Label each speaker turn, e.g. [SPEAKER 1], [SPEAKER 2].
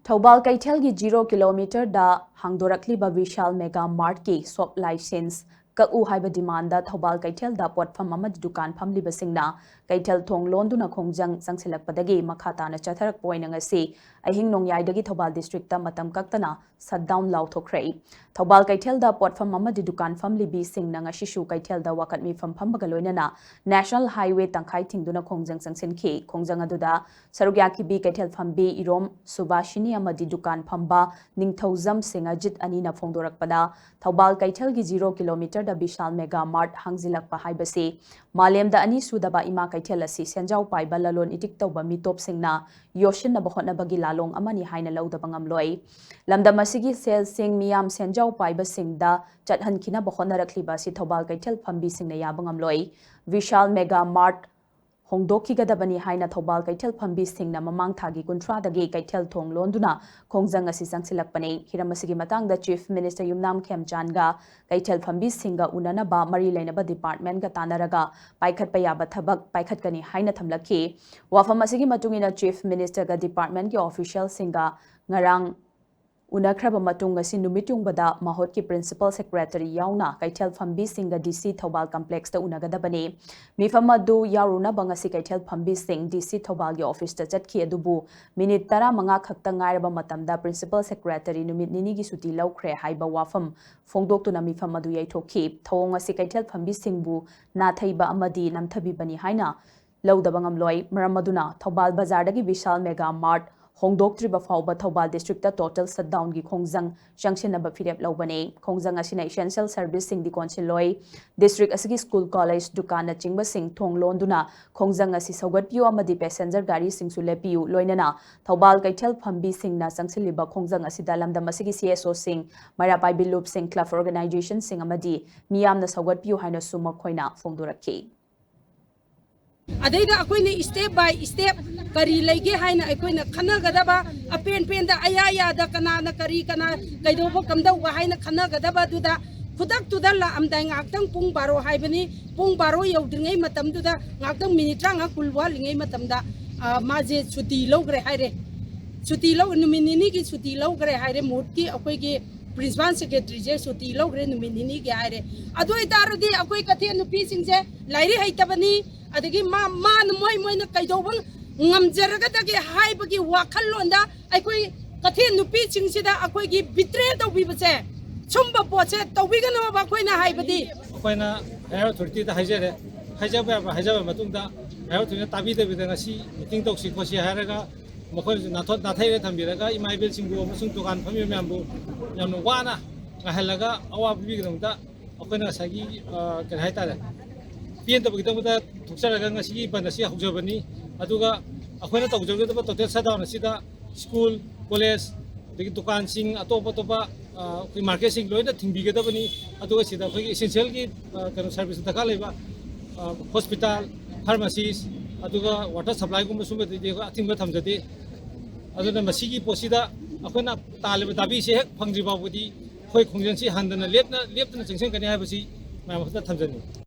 [SPEAKER 1] Thobal Kaithelgi 0 kilometer da hangdorakliba Vishal Mega Mart ki swap license Kaku haiba demanda Thobal Kaithel da potfam amadi dukan phamliba singna Kaithel thong londuna khongjang sangsilakpadagi makhatana chatharak poina ngasi ahing nongyaidagi Thobal district ta matam kaktana shutdown lauthokhrei Thobal Kaithel da potfam amadi dukan phamlibi singna ngashishu Kaithel da wakatmi phamphamba loinana National Highway tangkhai thingduna khongjang sangsinki khongjang aduda sarugyaki bi Kaithel phambi irom Subashini amadi dukan phamba ningthauzam singajit anina phongdorakpada Thobal Kaithelgi 0 kilometer da Vishal Mega Mart hangzilakpa haibasi Malemda ani sudaba ima Kaithel asi senjau paiba lalon itik tawba mitop singna yoshin na bahot na bagi lalong amani haina laudaba ngamloi lamdam asigi sel sing miyam senjau paiba singda chathan kina bahot na rakliba si Thobal Kaithel phambi singna yaba ngamloi Vishal Mega Mart Hongdoki gadabani haina Thobal Kaithel phambi singna mamang thagi kunthra dagi Kaithel thong londuna khongjang asi sangsilakpane hiramasigi matangda Chief Minister Yumnam Khemchanga Kaithel phambi singa unana ba mari lainaba department ga tanaraga paikhat payaba thabak paikhatkani haina thamlakhi wafam asigi matungina Chief Minister ga department ki official singa ngarang Unakraba matung asi numityungbada mahot ki principal secretary yauna Kaithel phambi singa DC Thobal complex ta unagadabani mifamadu yaruna bangasi Kaithel phambi sing DC Thobal gi office ta chatki adubu minute 15 khakta ngairaba matamda principal secretary numit nini gi suti laukhre haiba wafam phongdoktuna mifamadu yaithokhi thong asi Kaithel phambi singbu na thaiba amadi namthabi bani haina laudaba ngamloi maramaduna Thobal bazar dagi Vishal Mega Mart Hongdoktriba fauba Thobal district ta total shutdown gi khongjang sanctionaba firep lobane khongjang asina essential service sing di konsiloi district asigi school college dukan na chingba sing thong londuna khongjang asi sogat piu amadi passenger gari sing su lepiu loinana Thobal Kaithel phambi sing na sangsiliba khongjang asida lamdam asigi CSO sing marapai bilup sing club organization sing amadi miyam na sogat piu haina suma khoina phongdorakhi
[SPEAKER 2] Adayda ako'y step by step kari lagi hay na ako'y kanagadaba apen da ayaya da kana na kari kana kaydo po kamdaw hay na kanagadaba duda kudak tuda la amday ngakdang pung baro hay bani pung baro yaw dingay matam duda ngakdang minitra nga kulwa lingay matam da maje suti law gre hay re suti law numinini ki suti law gre hay re mutki ako'y ki principal secretary je suti law gre numinini ki hay re adoy darodi ako'y kathe nupi sing je lairi hay tabani adagi ma moy na kaidobang ngamjaraga dagi haibagi wakhallonda aikoi kathe nupi chingsida akoi gi betray tawbibase sumba poche tawbigana ba koi na haibadi
[SPEAKER 3] koina air authority da haijaba matungda air authority tabi de bidanga si meeting toksi khosi haraga mokoi nathot nathai thambiraga imaibil singbu amasung dukan phami myambu yamno wana ngahalaga awabi gidamda akoina sagi kan haitare Pian tapi kita muda thukcharaga ngasi banasi hujabani aduga akhona tawjagdaba total shutdown asida school college degi dukan sing atopa market sing loina thingbigadabani aduga sida khoi essential ki kan service ta kaleba hospital pharmacies aduga water supply gum sum de athingba thamjade aduna masigi posida akhona taleba dabi se hek phangji babudi khoi khongjansi handana lepna chingsen kani habasi ma makta thamjani